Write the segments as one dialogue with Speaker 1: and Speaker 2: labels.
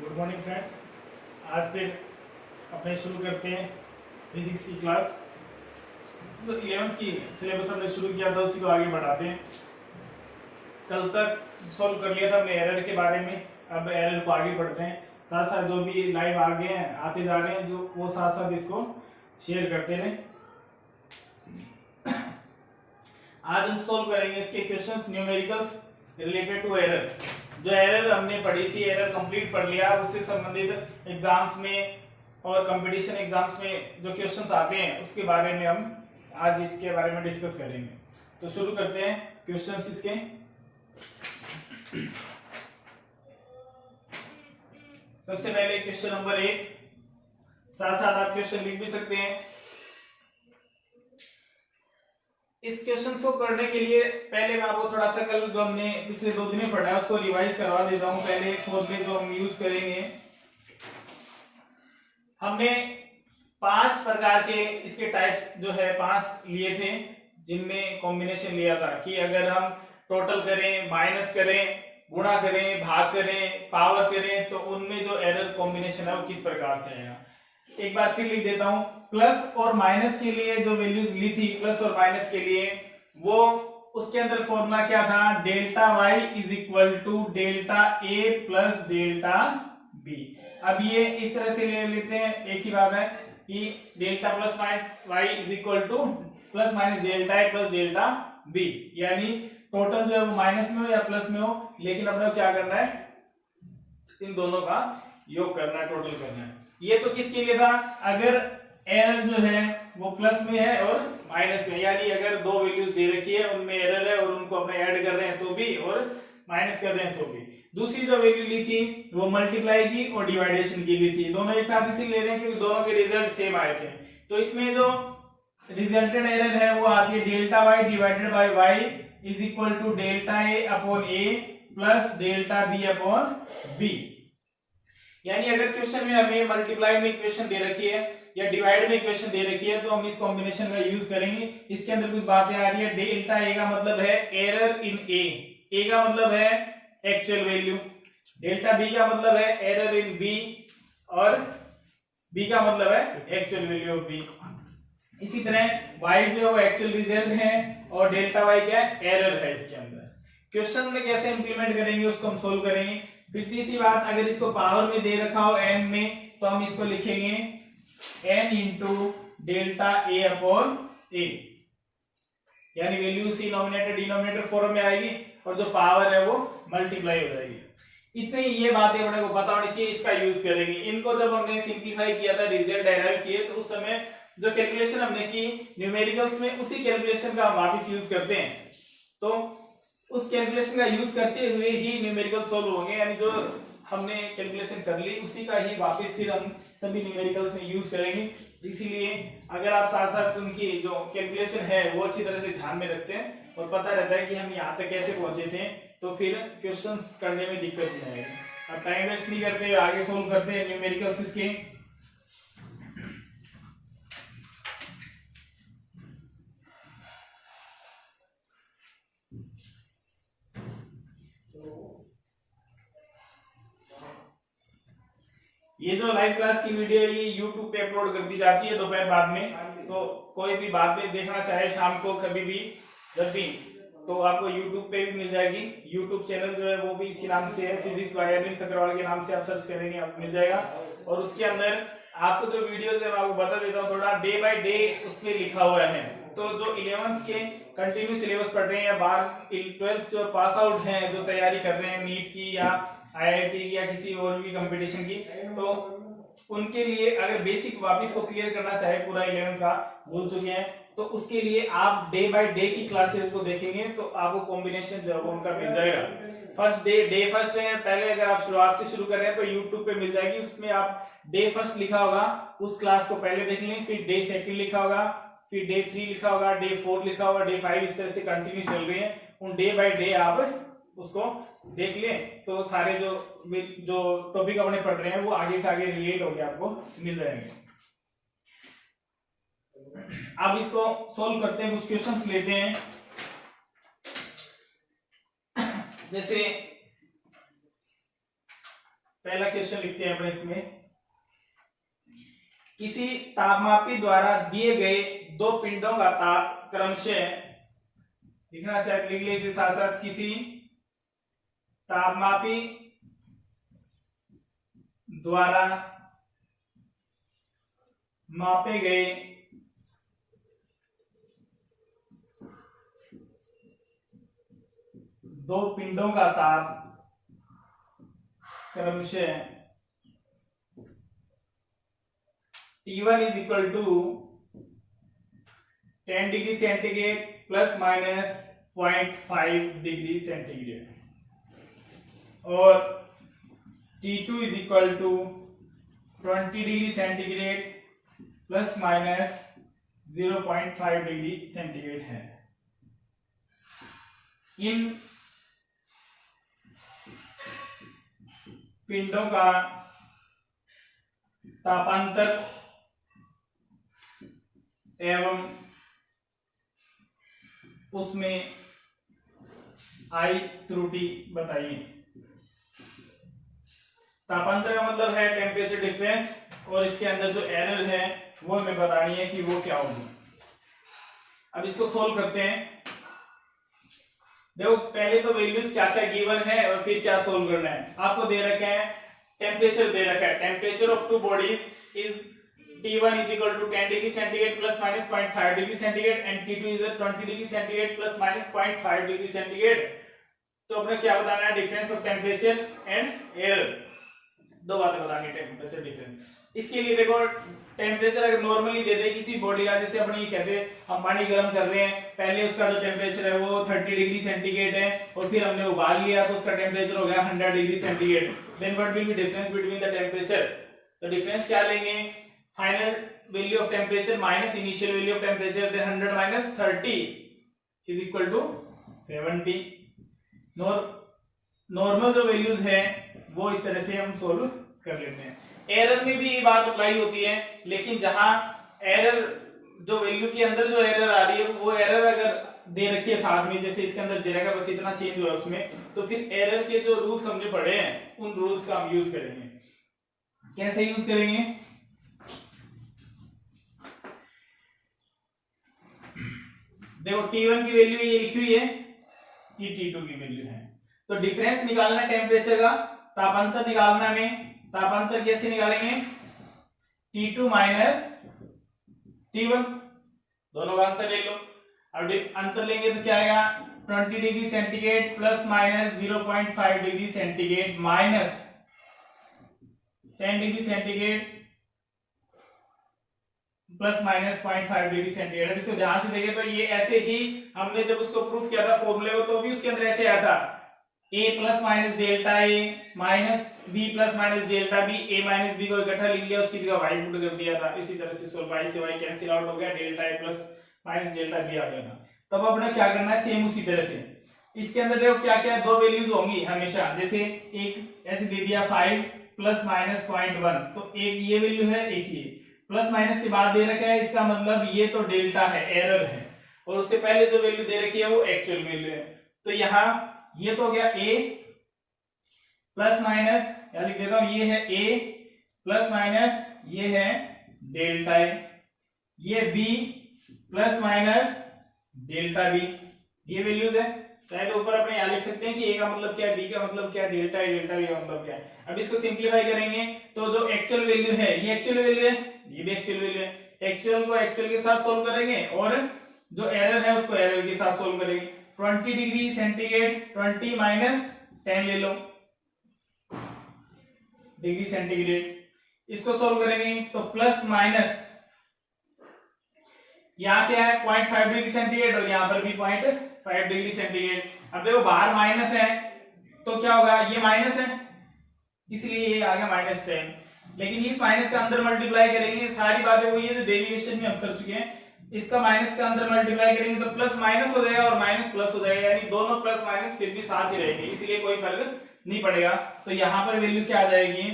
Speaker 1: Good morning friends. आज फिर अपने शुरू करते हैं फिजिक्स की क्लास। जो 11th की सिलेबस हमने शुरू किया था उसी को आगे बढ़ाते हैं। कल तक सॉल्व कर लिया था हमने एरर के बारे में, अब एरर को आगे बढ़ते हैं। साथ साथ जो भी लाइव आगे हैं आते जा रहे हैं जो वो साथ साथ इसको शेयर करते रहें। आज हम सॉल्व करेंगे इसके questions numericals related to error. जो एरर हमने पढ़ी थी, एरर कंप्लीट पढ़ लिया, उससे संबंधित एग्जाम्स में और कंपटीशन एग्जाम्स में जो क्वेश्चंस आते हैं उसके बारे में हम आज इसके बारे में डिस्कस करेंगे। तो शुरू करते हैं क्वेश्चंस इसके। सबसे पहले क्वेश्चन नंबर 1, साथ साथ आप क्वेश्चन लिख भी सकते हैं। इस क्वेश्चन को करने के लिए पहले मैं आपको थोड़ा सा कल जो हमने पिछले 2 दिन में पढ़ा है उसको रिवाइज करवा देता हूं। पहले फॉर्मूले जो हम यूज करेंगे, हमने 5 प्रकार के इसके टाइप्स जो है 5 लिए थे, जिनमें कॉम्बिनेशन लिया था कि अगर हम टोटल करें, माइनस करें, गुणा करें, भाग करें, पावर करें, तो उनमें जो एरर कॉम्बिनेशन है वो किस प्रकार से आएगा। एक बार फिर लिख देता हूं। प्लस और माइनस के लिए जो वैल्यूज ली थी, प्लस और माइनस के लिए, वो उसके अंदर फॉर्मूला क्या था, delta Y is equal to delta A plus delta B. अब ये इस तरह से ले लेते हैं, एक ही बात है कि delta plus minus Y is equal to plus minus delta A plus delta B, यानी टोटल जो है वो माइनस में हो या प्लस में हो, लेकिन अपने को क्या करना है, इन दोनों का योग करना है, टोटल करना है। ये तो किसके लिए था, अगर एरर जो है वो प्लस में है और माइनस में, यानी अगर 2 वैल्यूज दे रखी है उनमें एरर है और उनको अपने ऐड कर रहे हैं तो भी और माइनस कर रहे हैं तो भी। दूसरी जो वैल्यू ली थी वो मल्टीप्लाई की और डिवाइडेशन की ली थी। दोनों एक साथ इसी ले रहे हैं क्योंकि दोनों के रिजल्ट सेम आए थे। तो इसमें जो रिजल्टेड एरर है वो आती है delta Y divided by Y is equal to delta A upon A plus delta B upon B. यानी अगर क्वेश्चन में हमें मल्टीप्लाई में इक्वेशन दे रखी है या डिवाइड में इक्वेशन दे रखी है तो हम इस कॉम्बिनेशन का यूज करेंगे। इसके अंदर कुछ बातें आ रही है। डेल्टा ए का मतलब है एरर इन ए का मतलब है एक्चुअल वैल्यू, डेल्टा बी का मतलब है एरर इन बी, और बी का मतलब है एक्चुअल वैल्यू ऑफ बी। इसी तरह y जो है वो एक्चुअल रिजल्ट है और डेल्टा y क्या है, एरर है इसके अंदर। क्वेश्चन में कैसे इंप्लीमेंट करेंगे उसको हम सोल्व करेंगे। फिर तीसरी बात, अगर इसको पावर में दे रखा हो n में तो हम इसको लिखेंगे n into delta A upon ए, यानी value C nominator denominator form में आएगी और जो पावर है वो मल्टीप्लाई हो जाएगी। इतनी ये बातें अपने को पता होनी चाहिए, इसका यूज करेंगे। इनको जब हमने सिंप्लीफाई किया था, रिजल्ट डेराइव किए, तो उस समय जो कैलकुलेशन हमने की न्यूमेरिकल्स में उसी कैलकुलेशन का हम वापस यूज करते हैं। तो उस कैलकुलेशन का यूज करते हुए ही न्यूमेरिकल सोल्व होंगे, यानी जो हमने कैलकुलेशन कर ली उसी का ही वापस फिर हम सभी न्यूमेरिकल्स में यूज करेंगे। इसीलिए अगर आप साथ साथ उनकी जो कैलकुलेशन है वो अच्छी तरह से ध्यान में रखते हैं और पता रहता है कि हम यहाँ तक कैसे पहुंचे थे, तो फिर क्वेश्चंस करने में दिक्कत नहीं आएगी। अब टाइम वेस्ट नहीं करते, आगे सोल्व करते हैं न्यूमेरिकल्स इसके। ये जो लाइव क्लास की वीडियो है ये YouTube पे अपलोड कर दी जाती है दोपहर बाद में, तो कोई भी बाद में देखना चाहे शाम को कभी भी जब भी, तो आपको YouTube पे भी मिल जाएगी। YouTube चैनल जो है वो भी इसी नाम से है, फिजिक्स बाय अरविंद सकरवाल के नाम से आप सर्च करेंगे आपको मिल जाएगा। और उसके अंदर आपको जो वीडियोस है मैं आपको बता देता हूँ, थोड़ा डे बाय डे उसमें लिखा हुआ है। तो जो 11th के कंटिन्यू सिलेबस पढ़ रहे हैं या 12th जो पास आउट हैं, जो तैयारी कर रहे हैं नीट की या IIT की या किसी और भी कंपटीशन की, तो उनके लिए अगर बेसिक वापस को क्लियर करना चाहे, पूरा 11th का भूल चुके हैं, तो उसके लिए आप डे बाय डे की क्लासेस को देखेंगे तो आपको कॉम्बिनेशन जो है उनका मिल जाएगा। फर्स्ट डे फर्स्ट है, पहले अगर आप शुरुआत से शुरू कर रहे हैं तो YouTube पे मिल जाएगी, उसमें आप डे फर्स्ट लिखा होगा उस क्लास को पहले देख लें, फिर डे सेकंड लिखा होगा, फिर डे 3 लिखा होगा, डे 4 लिखा होगा, डे 5, इस तरह से कंटिन्यू चल रही है। उन डे बाय डे आप उसको देख लें तो सारे जो टॉपिक अपने पढ़ रहे हैं वो आगे से आगे रिलेट होकर आपको मिल जाएंगे। अब इसको सोल्व करते हैं, कुछ क्वेश्चंस लेते हैं। जैसे पहला क्वेश्चन लिखते हैं अपने इसमें। किसी तापमापी द्वारा दिए गए दो पिंडों का ताप क्रमशः, लिखना चाहिए, लिख लीजिए इसे साथ साथ, किसी तापमापी द्वारा मापे गए दो पिंडों का ताप क्रमशः T1 is equal to 10 degree centigrade plus minus 0.5 degree centigrade और T2 is equal to 20 degree centigrade plus minus 0.5 degree centigrade है। इन पिंडों का तापांतर एवं उसमें आई त्रुटि बताइए। तापांतर का मतलब है टेम्परेचर डिफरेंस, और इसके अंदर जो एरर है वो हमें बतानी है कि वो क्या होगी। अब इसको सोल्व करते हैं। देखो पहले तो वैल्यूज क्या क्या गिवन है और फिर क्या सोल्व करना है। आपको दे रखे हैं टेम्परेचर, दे रखा है temperature of two bodies is T1 is equal to 10 degree centigrade plus minus 0.5 degree centigrade and T2 is 20 degree centigrade plus minus 0.5 degree centigrade। तो अपने क्या बताना है, difference of temperature and air, दो बातें बतानी है टेम्परेचर डिफरेंस। इसके लिए देखो टेम्परेचर अगर नॉर्मली दे दे किसी बॉडी का, जैसे अपने कहते हैं हम पानी गर्म कर रहे हैं, पहले उसका जो टेम्परेचर है वो 30 डिग्री सेंटीग्रेड है और फिर हमने उबाल लिया तो उसका टेम्परेचर हो गया 100 degree centigrade. Then what will be difference between the temperature? तो डिफरेंस क्या लेंगे, final value of temperature minus initial value of temperature, then 100 minus 30 is equal to 70। Normal जो वैल्यूज है वो इस तरह से हम सोल्व कर लेते हैं। एरर में भी ये बात अप्लाई होती है, लेकिन जहां एरर जो वैल्यू के अंदर जो एरर आ रही है वो एरर अगर दे रखी है साथ में, जैसे इसके अंदर दे रखा है बस इतना चेंज हुआ उसमें, तो फिर एरर के जो रूल्स हमने पढ़े हैं उन रूल्स का हम यूज करेंगे। कैसे यूज करेंगे? देखो T1 की वैल्यू ये लिखी हुई है, ये T2 की वैल्यू है, तो डिफरेंस निकालना टेम्परेचर का, तापांतर निकालना में, तापांतर कैसे निकालेंगे, T2 माइनस T1, दोनों का अंतर ले लो। अब अंतर लेंगे तो क्या आएगा, 20 degree centigrade plus minus 0.5 degree centigrade minus 10 degree centigrade plus minus 0.5 degree centigrade. अब इसको ध्यान से देखें तो ये ऐसे ही हमने जब उसको प्रूफ किया था फॉर्मूले को, तो भी उसके अंदर ऐसे आया था, a plus minus delta A minus b plus minus delta B, a minus b को इकट्ठा लिख लिया, उसकी जगह y पुट कर दिया था। इसी तरह से y से y कैंसिल आउट हो गया, delta A plus minus delta B आ गया था। तब अपने क्या करना है, सेम उसी तरह से इसके अंदर देखो क्या क्या दो वैल्यूज होंगी हमेशा, जैसे एक ऐसे दे दिया 5 प्लस माइनस 0.1, तो एक ये वैल्यू है, एक ये प्लस माइनस के बाद दे रखा है, इसका मतलब ये तो डेल्टा है, एरर है, और उससे पहले जो वैल्यू दे रखी है वो एक्चुअल वैल्यू है। तो यहाँ ये तो हो गया a प्लस माइनस, या लिख देता हूं ये है a प्लस माइनस, ये है डेल्टा ए, ये b plus minus delta b, ये वैल्यूज है। चाहे तो ऊपर अपने यहाँ लिख सकते हैं कि a का मतलब क्या है, b का मतलब क्या है, डेल्टा ए, डेल्टा b का मतलब क्या है। अब इसको सिंप्लीफाई करेंगे तो जो एक्चुअल वैल्यू है ये एक्चुअल वैल्यू है, ये भी एक्चुअल वैल्यू है। एक्चुअल को एक्चुअल के साथ सोल्व करेंगे और जो एरर है उसको एरर के साथ सोल्व करेंगे। 20 डिग्री सेंटीग्रेड 20 माइनस 10 ले लो डिग्री सेंटीग्रेड, इसको सोल्व करेंगे तो प्लस माइनस, यहाँ क्या है 0.5 डिग्री सेंटीग्रेड और यहाँ पर भी 0.5 डिग्री सेंटीग्रेड। अब देखो बाहर माइनस है तो क्या होगा, ये माइनस है इसलिए ये आ गया माइनस 10, लेकिन इस माइनस का अंदर मल्टीप्लाई करेंगे, सारी बातें वही है जो डेरिवेशन में हम कर चुके हैं। इसका माइनस का अंदर मल्टीप्लाई करेंगे तो प्लस माइनस हो जाएगा और माइनस प्लस हो जाएगा, यानी दोनों प्लस माइनस फिर भी साथ ही रहेंगे, इसलिए कोई फर्क नहीं पड़ेगा। तो यहाँ पर वैल्यू क्या आ जाएगी,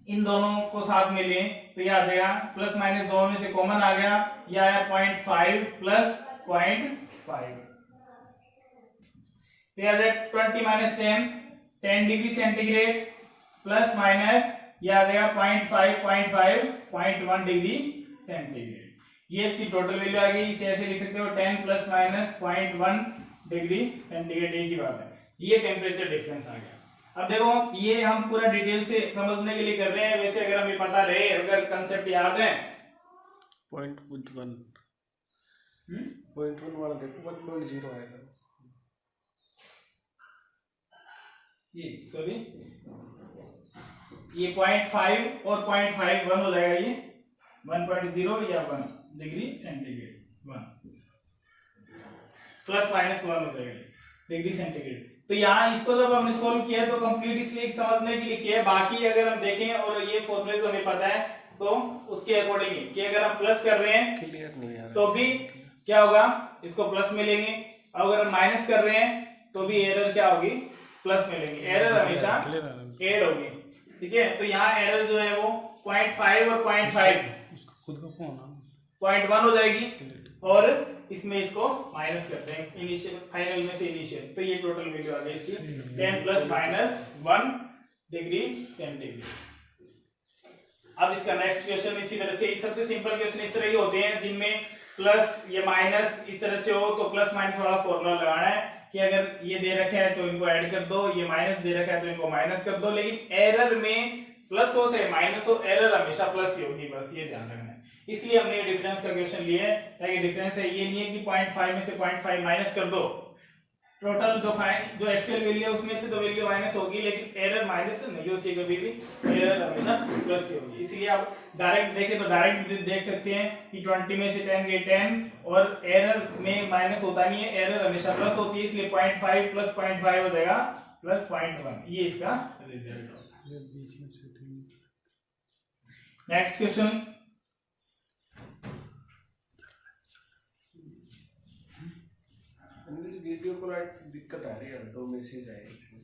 Speaker 1: इन दोनों को साथ में लें तो यह आ जाएगा प्लस माइनस दोनों में से कॉमन आ गया, यह आया 0.5 प्लस 0.5, तो यह आ जाएगा 20 minus 10 degree centigrade plus minus ये आ जाएगा 0.5 0.5 0.1 डिग्री सेंटीग्रेड। ये इसकी टोटल वैल्यू आ गई। इसे ऐसे लिख सकते हो 10 प्लस माइनस 0.1 डिग्री सेंटीग्रेड। एक ही बात है, ये टेम्परेचर डिफरेंस आ गया। अब देखो ये हम पूरा डिटेल से समझने के लिए कर रहे हैं, वैसे अगर हमें पता रहे, अगर कंसेप्ट याद है
Speaker 2: 0.1 वाला देखो 1.0 आएगा
Speaker 1: ये, सॉरी ये 0.5 और 0.5 1 हो जाएगा, ये 1.0 या 1 डिग्री सेंटीग्रेड 1 प्लस माइनस 1 हो जाएगा डिग्री सेंटीग्रेड। तो यहाँ इसको जब हमने सोल्व किया तो कंप्लीट इसलिए समझने के लिए किया है। बाकी अगर हम देखें और ये फॉर्मूले हमें पता है तो उसके अकॉर्डिंगली कि अगर हम प्लस कर रहे हैं
Speaker 2: क्लियर नहीं है
Speaker 1: तो भी क्या होगा, इसको प्लस मिलेंगे। अगर हम माइनस कर रहे हैं तो भी एरर क्या होगी, प्लस मिलेंगे। एरर हमेशा ऐड होगी, ठीक है। तो यहाँ एरर जो है वो 0.5 और 0.5
Speaker 2: खुद का फोन
Speaker 1: 0.1 हो जाएगी और इसमें इसको माइनस करते हैं इनिशियल फाइनल में से इनिशियल, तो ये टोटल वैल्यू आ गई इसकी 10 प्लस माइनस 1 डिग्री सेंटीग्रेड। अब इसका नेक्स्ट क्वेश्चन इसी तरह से, सबसे सिंपल क्वेश्चन इस तरह के होते हैं जिनमें प्लस या माइनस इस तरह से हो तो प्लस माइनस वाला फॉर्मूला लगाना है कि अगर ये दे रखा है तो इनको ऐड कर दो, ये माइनस दे रखा है तो इनको माइनस कर दो। लेकिन एरर में प्लस हो चाहे माइनस हो, एरर हमेशा प्लस ही होगी, बस ये ध्यान रखना है। इसलिए हमने डिफरेंस का क्वेश्चन लिया है, ताकि डिफरेंस है ये नहीं है कि 0.5 में से 0.5 माइनस कर दो, टोटल जो एक्चुअल वैल्यू है उसमें से तो वैल्यू माइनस होगी, लेकिन एरर माइनस नहीं होती कभी भी, एरर हमेशा प्लस ही होगी। इसलिए आप डायरेक्ट देखें तो डायरेक्ट देख सकते हैं कि 20 में से 10 गए 10 और एरर में माइनस होता नहीं है, एरर हमेशा प्लस होती है, इसलिए 0.5 प्लस 0.5 हो जाएगा प्लस 0.1। ये इसका रिजल्ट होगा। नेक्स्ट क्वेश्चन,
Speaker 2: वीडियो को दिक्कत आ रही है, 2 मैसेज आए इसमें,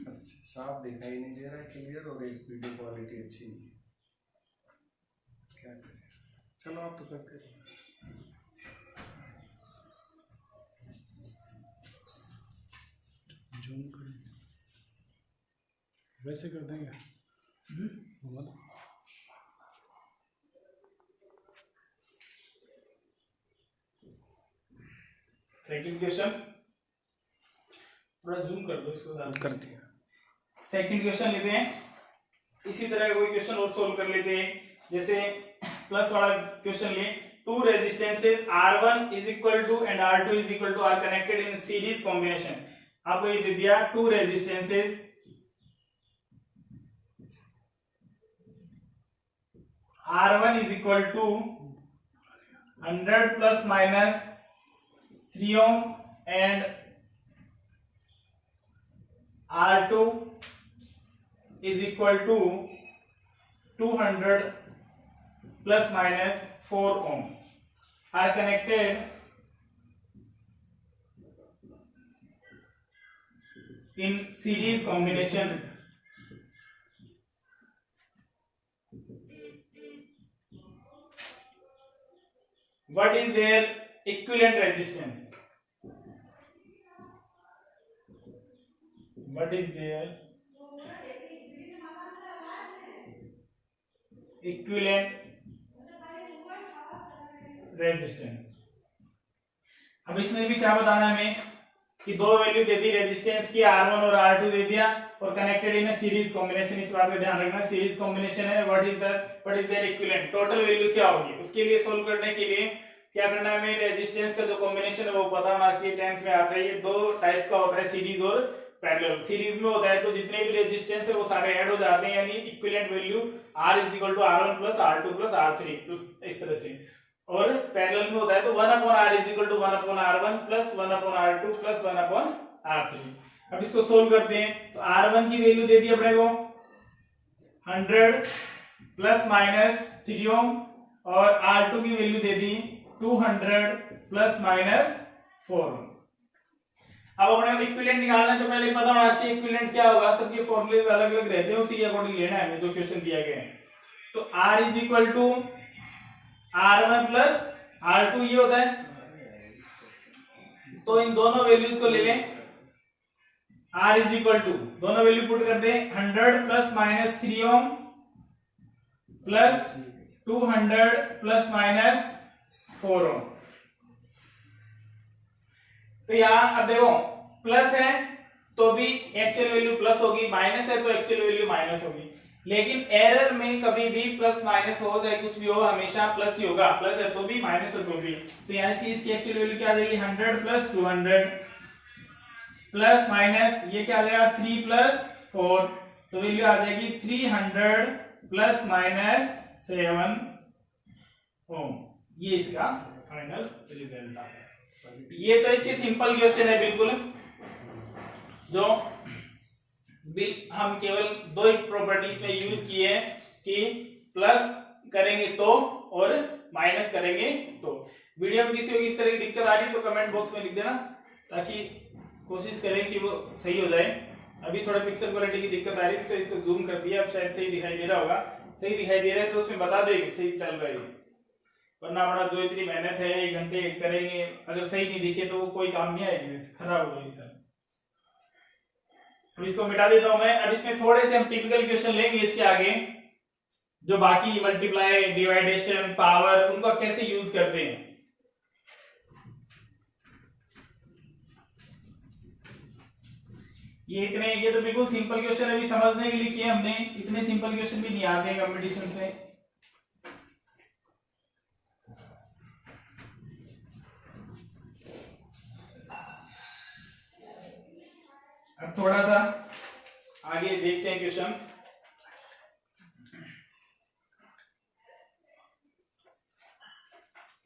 Speaker 2: अच्छा साफ दिखाई नहीं दे रहा है क्लियर, और एक वीडियो क्वालिटी अच्छी नहीं है, क्या करें। चलो आप तो करते रहो। जूम करें वैसे कर देंगे।
Speaker 1: सेकंड क्वेश्चन थोड़ा जूम कर दो, इसको
Speaker 2: कर दिया।
Speaker 1: सेकंड क्वेश्चन लेते हैं, इसी तरह का कोई क्वेश्चन और सोल्व कर लेते हैं। जैसे प्लस वाला क्वेश्चन ले, two resistances R1 is equal to and R2 is equal to are connected in series combination। आपको ये दे दिया two resistances R1 is equal to 100 plus minus 3 ohm and R2 is equal to 200 plus minus 4 ohm are connected in series combination. What is their equivalent resistance? What is their equivalent resistance? अब इसमें भी क्या बताना है हमें कि दो value दे दी resistance की, R1 और R2 दे दिया और कनेक्टेड इन सीरीज कॉम्बिनेशन। इस बात का ध्यान रखना, सीरीज कॉम्बिनेशन है। What is their equivalent, total value क्या होगी। उसके लिए सोल्व करने के लिए क्या करना है हमें, रेजिस्टेंस का जो कॉम्बिनेशन है वो पता होना चाहिए। 10th में आता है, ये दो टाइप का होता है, सीरीज और पैरेलल। सीरीज में होता है तो जितने भी रेजिस्टेंस है वो सारे ऐड हो जाते हैं, यानी equivalent value R is equal to R1 plus R2 plus R3 इस तरह से। और पैरेलल में होता है तो 1/R is equal to 1/R1 plus 1/R2 plus 1/R3। अब इसको सोल्व करते हैं तो R1 की वैल्यू दे दी अपने को 100 प्लस माइनस 3 ओम और R2 की वैल्यू दे दी 200 प्लस माइनस 4 ओम। अब अपने इक्विवेलेंट निकालना है तो पहले पता होना चाहिए इक्विवेलेंट क्या होगा। सबके फॉर्मूले अलग अलग रहते हैं, उसी के अकॉर्डिंग लेना है हमें जो क्वेश्चन दिया गया है। तो R is equal to R1 plus R2 ये होता है, तो इन दोनों वैल्यूज को ले लें। R इज इक्वल टू, दोनों वैल्यू पुट कर दें, 100 plus minus 3 ohm plus 200 plus minus 4 ओम। तो यहां अब देखो प्लस है तो भी एक्चुअल वैल्यू प्लस होगी, माइनस है तो एक्चुअल वैल्यू माइनस होगी, लेकिन एरर में कभी भी प्लस माइनस हो चाहे कुछ भी हो हमेशा प्लस ही होगा, प्लस है तो भी माइनस है तो भी। तो यहाँ से इसकी एक्चुअल वैल्यू क्या आ जाएगी, 100 प्लस 200 प्लस माइनस ये क्या आ जाएगा 3 प्लस 4, तो वैल्यू आ जाएगी 300 प्लस माइनस 7 ओम। ये इसका फाइनल रिजल्ट आ गया। ये तो इसके सिंपल क्वेश्चन है बिल्कुल, जो हम केवल दो ही प्रॉपर्टीज में यूज किए हैं कि प्लस करेंगे तो और माइनस करेंगे तो। वीडियो में किसी को इस तरह की दिक्कत आ रही है तो कमेंट बॉक्स में लिख देना, ताकि कोशिश करें कि वो सही हो जाए। अभी थोड़ा पिक्चर क्वालिटी की दिक्कत आ रही थी तो इसको जूम कर दिया, अब शायद सही दिखाई दे रहा होगा। सही दिखाई दे रहा है तो उसमें बता देंगे सही चल रहा है, वरना बड़ा जो इतनी मेहनत है 1 घंटे करेंगे, अगर सही नहीं दिखे तो वो कोई काम नहीं आएगी, खराब हो जाएगी। तो इसको मिटा देता हूं मैं। अब इसमें थोड़े से हम टिपिकल क्वेश्चन लेंगे इसके आगे, जो बाकी मल्टीप्लाई, डिवाइडेशन, पावर, उनको कैसे यूज करते हैं। ये तो बिल्कुल सिंपल क्वेश्चन अभी समझने के लिए किए हमने, इतने सिंपल क्वेश्चन भी नहीं आते हैं कंपटीशन में। अब थोड़ा सा आगे देखते हैं क्वेश्चन।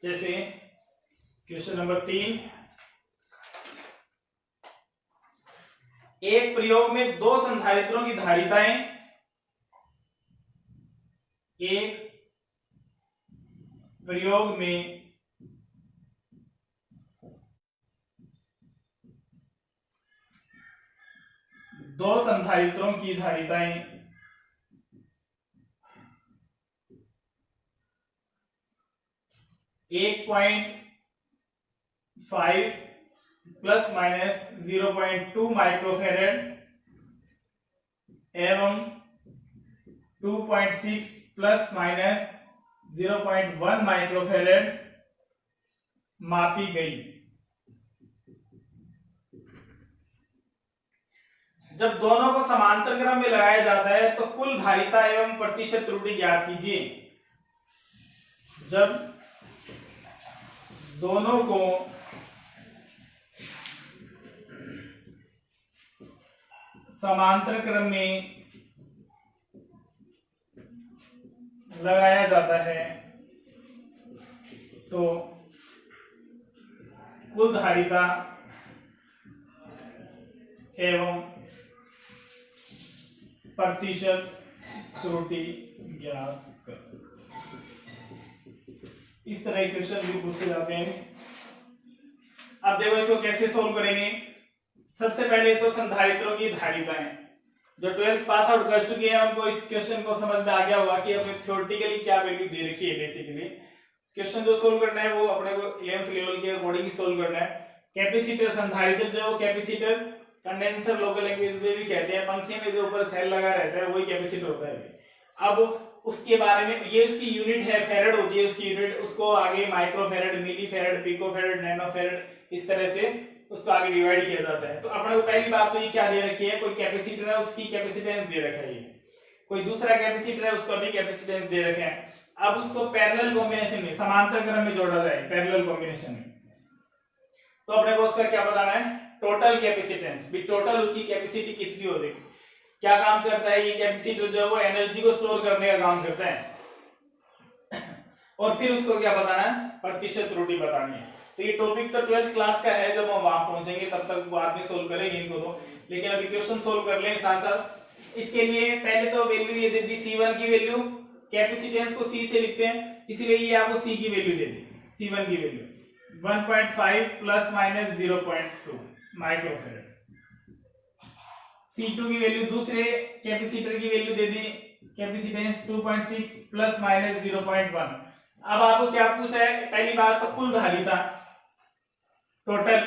Speaker 1: जैसे क्वेश्चन नंबर 3, एक प्रयोग में दो संधारित्रों की धारिताएं एक प्रयोग में दो संधारित्रों की धारिताएं 1.5 प्लस माइनस 0.2 माइक्रोफेरेड एवं 2.6 प्लस माइनस 0.1 माइक्रोफेरेड मापी गई। जब दोनों को समांतर क्रम में लगाया जाता है तो कुल धारिता एवं प्रतिशत त्रुटि ज्ञात कीजिए। जब दोनों को समांतर क्रम में लगाया जाता है तो कुल धारिता एवं प्रतिशत त्रुटि ज्ञात कर। इस तरह के क्वेश्चन भी पूछे जाते हैं। अब देखो इसको कैसे सोल्व करेंगे। सबसे पहले तो संधारित्रों की धारिताएं, जो 12th पास आउट कर चुके हैं उनको इस क्वेश्चन को समझ में आ गया होगा कि हमें थ्योरेटिकली क्या वैल्यू दे रखी है। बेसिकली क्वेश्चन जो सोल्व करना है वो अपने को 11th लेवल के अकॉर्डिंग ही सोल्व करना है। कैपेसिटर संधारित्र, जो कैपेसिटर कंडेंसर लोकल लैंग्वेज में भी कहते हैं, पंखे में जो ऊपर सेल लगा रहता है वही कैपेसिटर होता है। अब उसके बारे में, ये उसकी यूनिट है, फेरेड होती है उसकी यूनिट, उसको आगे माइक्रोफेरेड, मिलीफेरेड, पिकोफेरेड, नैनोफेरेड, इस तरह से उसको आगे डिवाइड किया जाता है। तो अपने को पहली बात तो ये क्या दे रखी है, कोई कैपेसिटर है उसकी कैपेसिटेंस दे रखा है, कोई दूसरा कैपेसिटर है उसका भी कैपेसिटेंस दे रखे हैं। अब उसको पैरेलल कॉम्बिनेशन में, समांतर क्रम में जोड़ा जाए पैरेलल कॉम्बिनेशन में, तो अपने को उसका क्या बताना है, टोटल कैपेसिटेंस, भी टोटल उसकी कैपेसिटी कितनी हो जाएगी। क्या काम करता है ये कैपेसिटर, जो है वो एनर्जी को स्टोर करने का काम करता है। और फिर उसको क्या बताना है, प्रतिशत त्रुटि बतानी है। तो ये टॉपिक तो 12th क्लास का है, जब हम वहां पहुंचेंगे तब तक बाद में सोल्व करेंगे इनको तो, लेकिन अभी क्वेश्चन सोल्व कर लेंगे साथ साथ। इसके लिए पहले तो वैल्यू ये दे दी C1 की वैल्यू, कैपेसिटेंस को C से लिखते हैं इसलिए ये आपको C की वैल्यू दे दी। C1 की value 1.5 plus minus 0.2 microfarad. C2 की वैल्यू, दूसरे कैपेसिटर की वैल्यू दे दी, कैपेसिटेंस 2.6 प्लस माइनस 0.1। अब आपको क्या पूछा है, पहली बात तो कुल धारिता टोटल।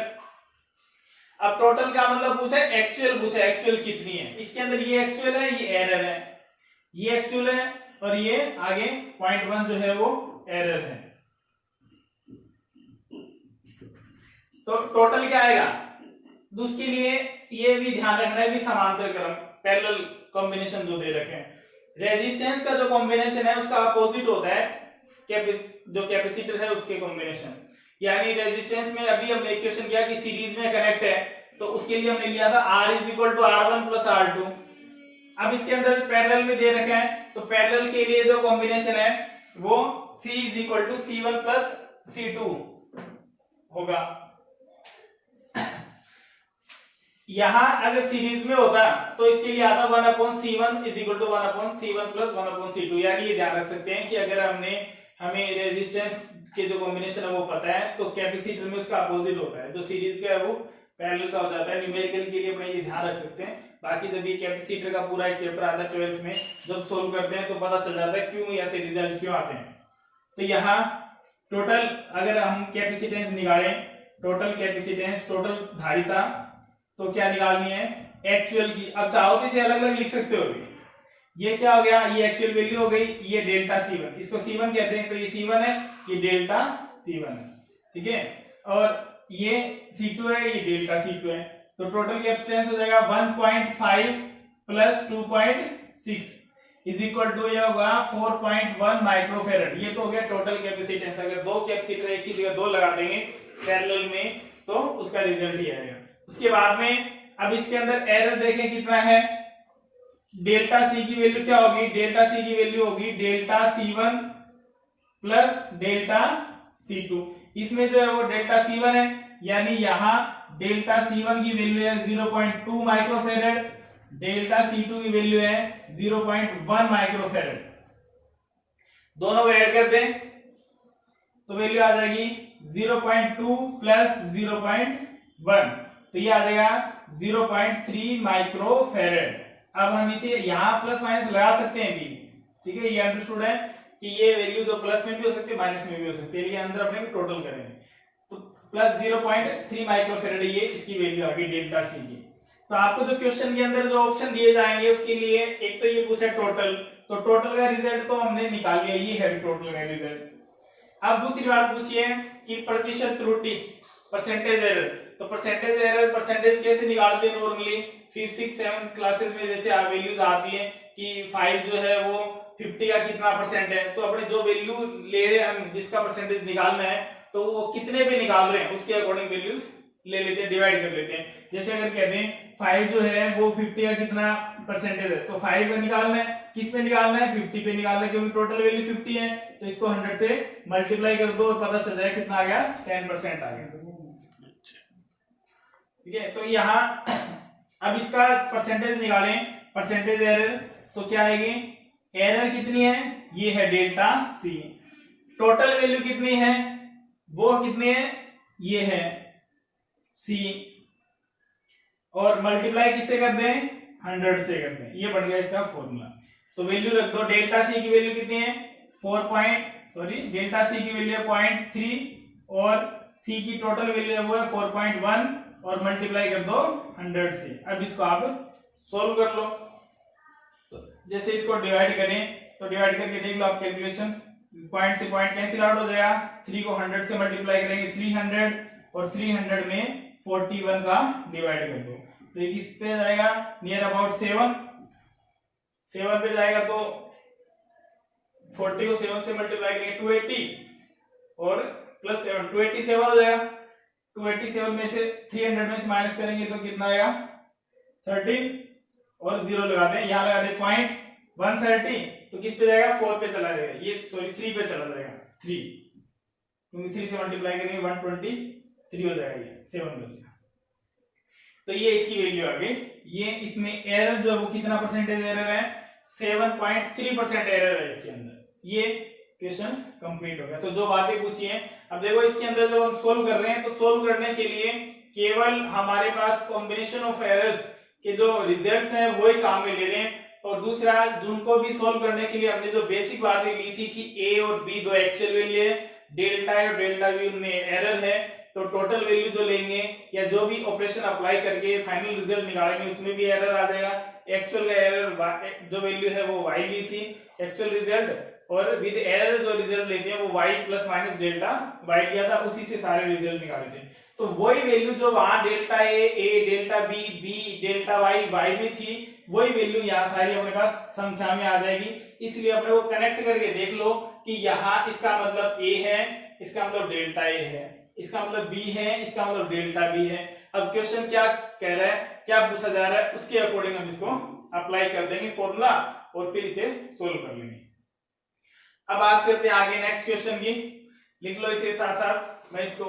Speaker 1: अब टोटल का मतलब पूछा है, एक्चुअल पूछा है, एक्चुअल कितनी है। इसके अंदर ये एक्चुअल है, ये एरर है, ये एक्चुअल है और ये आगे 0.1 जो है वो एरर है। तो टोटल क्या आएगा, तो उसके लिए ये भी ध्यान रखना है कि समांतर क्रम पैरेलल कॉम्बिनेशन जो दे रखे हैं। रेजिस्टेंस का जो कॉम्बिनेशन है उसका अपोजिट होता है जो कैपेसिटर है उसके कॉम्बिनेशन। यानी रेजिस्टेंस में अभी हमने इक्वेशन किया कि सीरीज में कनेक्ट है, तो उसके लिए हमने लिया था R = R1 + R2। अब इसके अंदर पैरेलल में दे रखे हैं, तो पैरेलल के लिए जो कॉम्बिनेशन है वो C = C1 + C2 होगा। यहां अगर सीरीज में होता तो इसके लिए आता 1/C1 = 1/C1 + 1/C2। यानी ये ध्यान रख सकते हैं कि अगर हमें रेजिस्टेंस के जो कॉम्बिनेशन है वो पता है तो कैपेसिटर में उसका अपोजिट होता है, जो सीरीज का है वो पैरेलल का हो जाता है। न्यूमेरिकल के लिए अपने ये ध्यान रख सकते हैं। बाकी जब ये कैपेसिटर का पूरा एक चैप्टर आता है 12th में, जब सोल्व करते हैं तो पता चल जाता है क्यों ऐसे रिजल्ट क्यों आते हैं। तो यहाँ टोटल अगर हम कैपेसिटेंस निकालें, टोटल कैपेसिटेंस, टोटल धारिता, तो क्या निकालनी है, एक्चुअल की। अब चाहो तो इसे अलग अलग लिख सकते हो। ये क्या हो गया, ये एक्चुअल वैल्यू हो गई, ये डेल्टा C1, इसको C1 कहते हैं, तो ये C1 है, ये डेल्टा C1 है, ठीक है। और ये C2 है, ये डेल्टा C2 है। तो टोटल कैपेसिटेंस हो जाएगा 1.5 + 2.6 = ये होगा 4.1 माइक्रोफेरेड। ये तो हो गया टोटल कैपेसिटेंस। अगर दो कैपेसिटर एक ही जगह दो लगा देंगे पैरेलल में तो उसका रिजल्ट ही आएगा। उसके बाद में अब इसके अंदर एरर देखें कितना है। डेल्टा C की वैल्यू क्या होगी, डेल्टा C की वैल्यू होगी डेल्टा C1 + डेल्टा C2। इसमें जो है वो डेल्टा C1 है, यानी यहां डेल्टा C1 की वैल्यू है 0.2 माइक्रोफेरेड, डेल्टा C2 की वैल्यू है 0.1 माइक्रोफेरेड। दोनों को ऐड कर दें तो वैल्यू आ जाएगी 0.2 + 0.1, तो ये आ जाएगा 0.3 माइक्रोफेरेड। अब हम इसे यहां प्लस माइनस लगा सकते हैं भी, ठीक है। ये अंडरस्टूड है कि ये वैल्यू तो प्लस में भी हो सकती है माइनस में भी हो सकती है, लेकिन अंदर अपने टोटल करेंगे तो प्लस 0.3 माइक्रोफेरेड ये इसकी वैल्यू आ गई डेल्टा C की। तो आपको जो क्वेश्चन के अंदर जो ऑप्शन दिए जाएंगे उसके लिए एक तो ये पूछा टोटल, तो टोटल का रिजल्ट तो हमने निकाल लिया, ये है टोटल का रिजल्ट। अब दूसरी बात पूछिए कि प्रतिशत त्रुटि, परसेंटेज एरर। तो परसेंटेज एरर परसेंटेज कैसे निकालते हैं normally 5th 6th 7th classes में जैसे वैल्यूज आती है कि 5 जो है वो 50 का कितना % है, तो अपने जो वैल्यू ले रहे हैं हम, जिसका परसेंटेज निकालना है, तो वो कितने पे निकाल रहे हैं उसके अकॉर्डिंग वैल्यू ले लेते हैं, डिवाइड कर लेते हैं। जैसे अगर कहते हैं 5 जो है वो 50 का कितना % है, तो 5 का निकालना है, किस पे निकालना है, 50 पे निकालना है, क्योंकि टोटल वैल्यू 50 है। तो इसको 100 से मल्टीप्लाई कर दो और पता चल जाए कितना आ गया, 10% आ गया, ठीक है। तो यहाँ अब इसका परसेंटेज निकालें, परसेंटेज एरर, तो क्या आएगी, एरर कितनी है, ये है डेल्टा C। टोटल वैल्यू कितनी है, वो कितनी है, ये है C, और मल्टीप्लाई किससे कर दें, 100 से कर दें। ये बन गया इसका फॉर्मूला। तो वैल्यू रख दो, डेल्टा C की वैल्यू कितनी है, डेल्टा C की वैल्यू है 0.3 और C की टोटल वैल्यू है वो है 4.1 और मल्टीप्लाई कर दो 100 से। अब इसको आप सोल्व कर लो। जैसे इसको डिवाइड करें तो डिवाइड करके देख लो आप कैलकुलेशन, पॉइंट से पॉइंट कैंसिल आउट हो जाएगा। 3 को 100 से मल्टीप्लाई करेंगे 300 और 300 में 41 का डिवाइड कर दो, तो ये किस पे जाएगा, नियर अबाउट 7 पे जाएगा। तो 40 को 7 से मल्टीप्लाई करेंगे 280 और प्लस 7 287 हो जाएगा। 287 में से 300 में से माइनस करेंगे तो कितना आएगा, 13 और 0 लगा दें, यहां लगा दें पॉइंट 130, तो किस पे जाएगा, 4 पे चला जाएगा, ये सॉरी 3 पे चला जाएगा, 3, क्योंकि 3 से मल्टीप्लाई करेंगे 123 हो जाएगा, ये 7 बचेगा। तो ये इसकी वैल्यू आ गई। ये इसमें एरर जो है वो कितना परसेंटेज एरर है, 7.3% एरर है इसके अंदर। ये क्वेश्चन कंप्लीट हो गया। तो जो बातें पूछी हैं, अब देखो इसके अंदर जब हम सोल्व कर रहे हैं तो सोल्व करने के लिए केवल हमारे पास कॉम्बिनेशन ऑफ एरर्स के जो रिजल्ट्स हैं वो ही काम में ले रहे हैं, और दूसरा जिनको भी सोल्व करने के लिए हमने जो बेसिक बातें ली थी कि A और B दो एक्चुअल वैल्यू है, डेल्टा और डेल्टा V उनमें एरर है, तो टोटल वैल्यू जो लेंगे या जो भी ऑपरेशन अप्लाई करके फाइनल रिजल्ट निकालेंगे उसमें भी एरर आ जाएगा। एक्चुअल का एरर जो वैल्यू है वो y ली थी एक्चुअल रिजल्ट, और विद एरर जो रिजल्ट लेते हैं वो y plus minus delta y लिया था, उसी से सारे रिजल्ट निकाले थे। तो वही वैल्यू जो वहां delta a delta b delta y भी थी, वही वैल्यू यहाँ सारी अपने पास संख्या में आ जाएगी। इसलिए अपने को कनेक्ट करके देख लो कि यहाँ इसका मतलब a है, इसका मतलब डेल्टा a है, इसका मतलब b है, इसका मतलब डेल्टा b है। अब क्वेश्चन क्या कह रहा है, क्या पूछा जा रहा है, उसके अकॉर्डिंग हम इसको अप्लाई कर देंगे फॉर्मूला और फिर इसे सोल्व कर लेंगे। अब बात करते हैं आगे नेक्स्ट क्वेश्चन की। लिख लो इसे साथ साथ, मैं इसको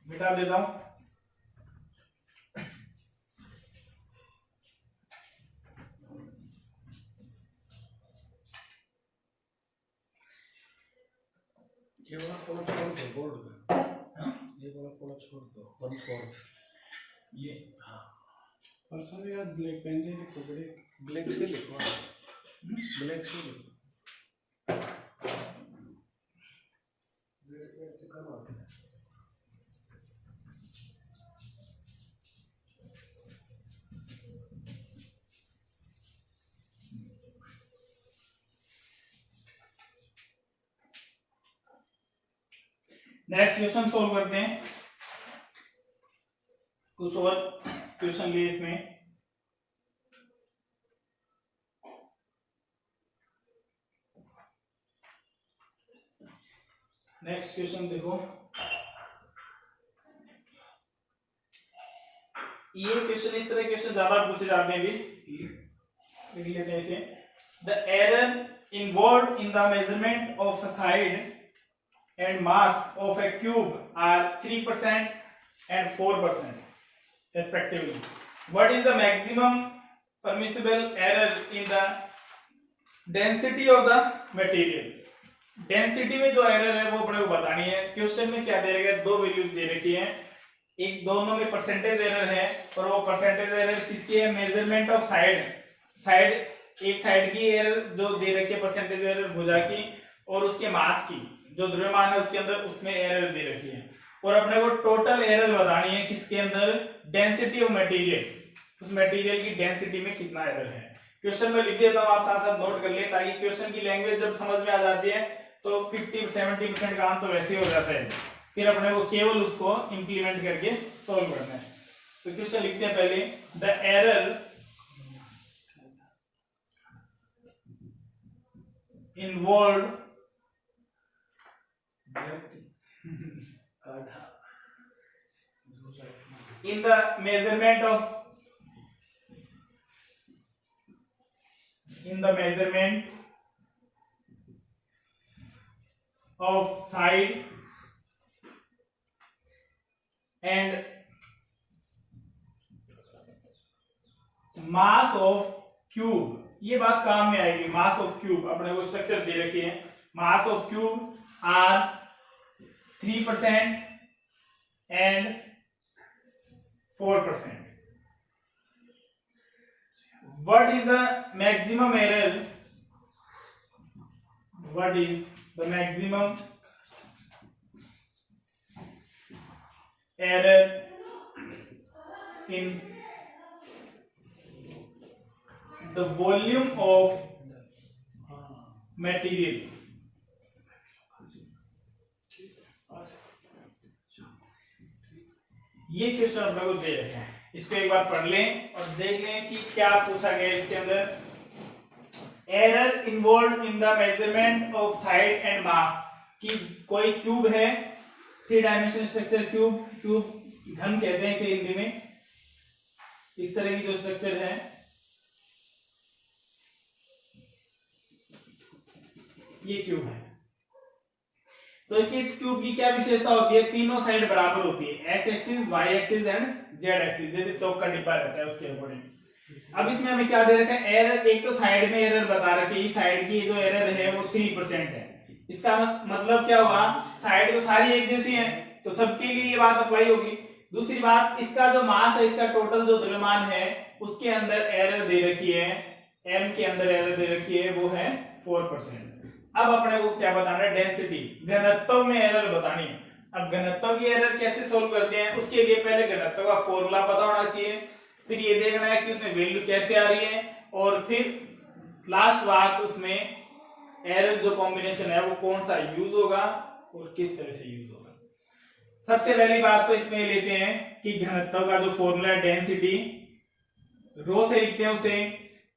Speaker 1: मिटा देता हूं।
Speaker 2: ये वाला पूरा छोड़ दो बोर्ड का, ये वाला पूरा छोड़ दो 1/4
Speaker 1: ये।
Speaker 2: हाँ
Speaker 3: और सर यार ब्लैक पेन से लिखो,
Speaker 2: ब्लैक से लिखो, ब्लैक से लिखो।
Speaker 1: नेक्स्ट क्वेश्चन सोल्व करते हैं, कुछ और क्वेश्चन लिए इसमें। नेक्स्ट क्वेश्चन देखो, ये क्वेश्चन इस तरह क्वेश्चन ज्यादा पूछे जाते हैं, भी लिख लेते हैं इसे। The error involve in the measurement of a side and mass of a cube are 3% and 4% respectively. What is the maximum permissible error in the density of the material? Density में जो एरर है वो अपने को बतानी है। Question में क्या दे रखा है, दो वैल्यूज दे रखी है, एक दोनों में परसेंटेज एरर है, और वो परसेंटेज एरर किसकी है, मेजरमेंट ऑफ साइड एक साइड की एरर जो दे रखी है परसेंटेज एरर भुजा की, और उसके मास की जो द्रव्यमान है उसके अंदर उसमें एरर दे रखी है। और अपने को टोटल एरर बतानी है किसके अंदर, डेंसिटी ऑफ मटेरियल, उस मटेरियल की डेंसिटी में कितना एरर है। क्वेश्चन में लिख देता हूं, आप साथ साथ नोट कर ले, ताकि क्वेश्चन की लैंग्वेज जब समझ में आ जाती है तो 50-70% काम तो वैसे ही हो जाता है, फिर अपने को केवल उसको इंप्लीमेंट करके सोल्व करना है। तो क्वेश्चन लिखते हैं पहले, the error involve in the measurement of side and mass of cube, ये बात काम में आएगी। मास ऑफ क्यूब अपने को स्ट्रक्चर दे रखी है, mass of cube are 3% and 4%. What is the maximum error? What is the maximum error in the volume of material? ये क्वेश्चन अपने को दे रखे हैं, इसको एक बार पढ़ लें और देख लें कि क्या पूछा गया इसके अंदर। Error involve in the measurement of side and mass, कि कोई क्यूब है, 3 डायमेंशन स्ट्रक्चर क्यूब घन कहते हैं इसे हिंदी में, इस तरह की जो स्ट्रक्चर है, ये क्यूब है। तो इसकी क्यूब की क्या विशेषता होती है, तीनों साइड बराबर होती है, X axis, Y axis and Z axis, जैसे चौक का डिब्बा रहता है उसके अकॉर्डिंग। अब इसमें हमें क्या दे रखा है, एरर, एक तो साइड में एरर बता रखी है, साइड की जो एरर है वो 3% है। इसका मतलब क्या हुआ, साइड तो सारी एक जैसी है तो सबके लिए ये बात अप्लाई होगी। दूसरी बात, इसका जो मास है, इसका टोटल जो द्रव्यमान है उसके अंदर एरर दे रखी है, एम के अंदर एरर दे रखी है, वो है 4%। अब अपने को क्या बताना है, डेंसिटी, घनत्व में एरर बतानी है। अब घनत्व की एरर कैसे सोल्व करते हैं, उसके लिए पहले घनत्व का फॉर्मूला पता होना चाहिए, फिर ये देखना है कि उसमें वैल्यू कैसे आ रही है, और फिर लास्ट बात उसमें एरर जो कॉम्बिनेशन है वो कौन सा यूज होगा और किस तरह से यूज होगा। सबसे पहली बात तो इसमें लेते हैं कि घनत्व का जो फॉर्मूला है डेंसिटी, रो से लिखते हैं उसे,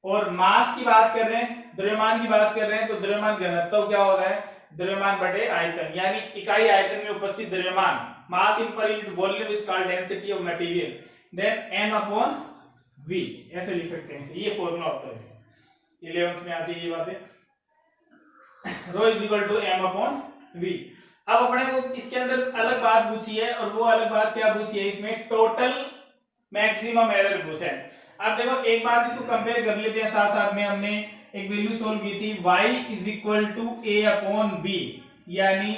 Speaker 1: और मास की बात कर रहे हैं, द्रव्यमान की बात कर रहे हैं, तो द्रव्यमान घनत्व क्या होता है, द्रव्यमान बटे आयतन, यानी इकाई आयतन में उपस्थित द्रव्यमान, mass in per unit volume is called density of material, then m upon v, ऐसे लिख सकते हैं, ये फॉर्मूला होता है 11th में आती है ये बातें, rho is equal to m upon v। अब अपने को इसके अंदर अलग बात पूछी है, और वो अलग बात क्या पूछी है, इसमें टोटल मैक्सिमम एरर पूछा है। अब देखो एक बात इसको कंपेयर कर लेते हैं, साथ साथ में हमने एक वैल्यू सोल्व की थी y is equal to a upon b, यानी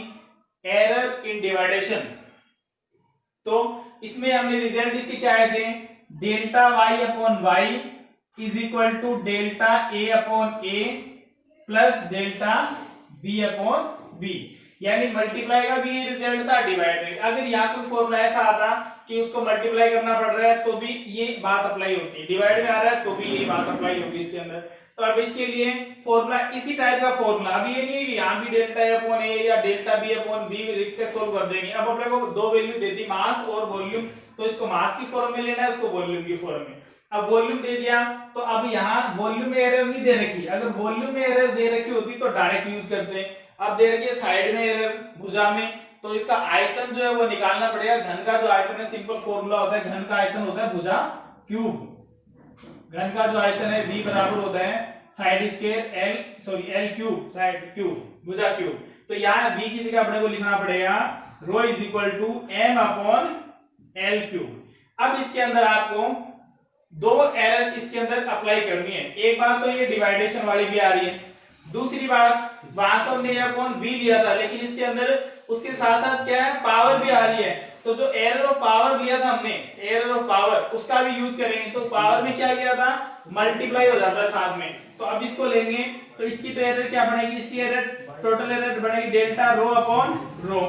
Speaker 1: एरर इन डिवाइडेशन। तो इसमें हमने रिजल्ट इसके क्या आए थे, delta y upon y is equal to delta a upon a plus delta b upon b, यानी मल्टीप्लाई का भी ये रिजल्ट था, डिवाइड। अगर यहाँ कोई फॉर्मूला ऐसा आता कि उसको मल्टीप्लाई करना पड़ रहा है तो भी ये बात अप्लाई होती है, डिवाइड में आ रहा है तो भी ये बात अप्लाई होगी इसके अंदर। तो अब इसके लिए फॉर्मूला इसी टाइप का फॉर्मूला, अब ये नहीं यहाँ भी डेल्टा ए अपॉन ए या डेल्टा बी अपॉन बी लिख के सोल्व कर देंगे। अब अपने को दो वैल्यू दे दी, मास और वॉल्यूम, तो इसको मास की फॉर्म में लेना है, उसको वॉल्यूम की फॉर्म में। अब वॉल्यूम दे दिया तो अब यहाँ वॉल्यूम में एरर नहीं दे रखी, अगर वॉल्यूम में एरर दे रखी होती तो डायरेक्ट यूज करते हैं। अब दे रखी है साइड में एरर भुजा में, तो इसका आयतन जो है वो निकालना पड़ेगा। घन का जो आयतन है, सिंपल फॉर्मूला होता है, घन का आयतन होता है भुजा क्यूब। घन का जो आयतन है v बराबर होता है side square L cube, side cube भुजा क्यूब। तो यहाँ v की जगह अपने को लिखना पड़ेगा rho is equal to m upon L cube. अब इसके अंदर आपको दो एरर इसके अंदर अप्लाई करनी है। एक बात तो ये डिवाइडेशन वाली भी आ रही है, दूसरी बात वहां तो हमने अपॉन b लिया था, लेकिन इसके अंदर उसके साथ साथ क्या है, पावर भी आ रही है। तो जो एरर ऑफ पावर लिया था हमने, एरर ऑफ पावर, उसका भी यूज करेंगे। तो पावर में क्या किया था, मल्टीप्लाई हो जाता है साथ में। तो अब इसको लेंगे तो इसकी तो एरर क्या बनेगी, इसकी एरर टोटल एरर बनेगी डेल्टा रो अपॉन रो।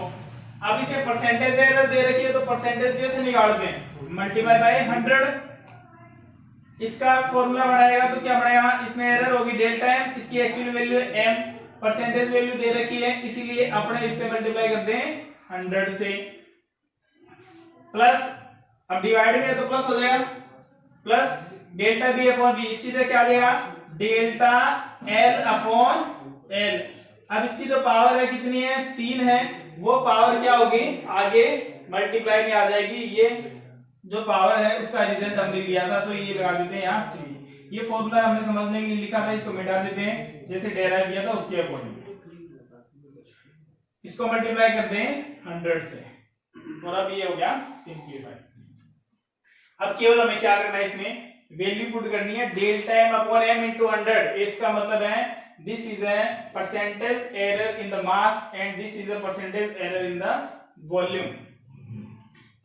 Speaker 1: अब इसे परसेंटेज एरर दे रखी है तो परसेंटेज कैसे निकालते हैं, मल्टीप्लाई बाय 100। इसका फॉर्मूला बनाएगा तो क्या बनेगा, इसमें एरर होगी डेल्टा m, इसकी एक्चुअल वैल्यू है m, परसेंटेज वैल्यू दे रखी है, इसीलिए अपने इससे मल्टीप्लाई करते हैं 100 से, प्लस अब डिवाइड में है तो प्लस हो जाएगा, plus delta b upon b, इसकी जगह क्या आ जाएगा डेल्टा l अपॉन l। अब इसकी जो पावर है कितनी है, 3 है, वो पावर क्या होगी आगे मल्टीप्लाई में आ जाएगी। ये जो पावर है उसका रिजल्ट हमने लिया था, तो ये लगा देते हैं यहाँ 3। ये फॉर्मूला हमने समझने के लिए लिखा था, इसको मिटा देते हैं जैसे डेराइव किया था उसके अकॉर्डिंग। इसको मल्टीप्लाई करते हैं 100 से, और अब ये हो गया सिंप्लीफाई। अब केवल हमें क्या करना है, इसमें वैल्यू पुट करनी है, delta m upon m into 100। इसका मतलब है this is a percentage error in the mass and this is a percentage error in the volume.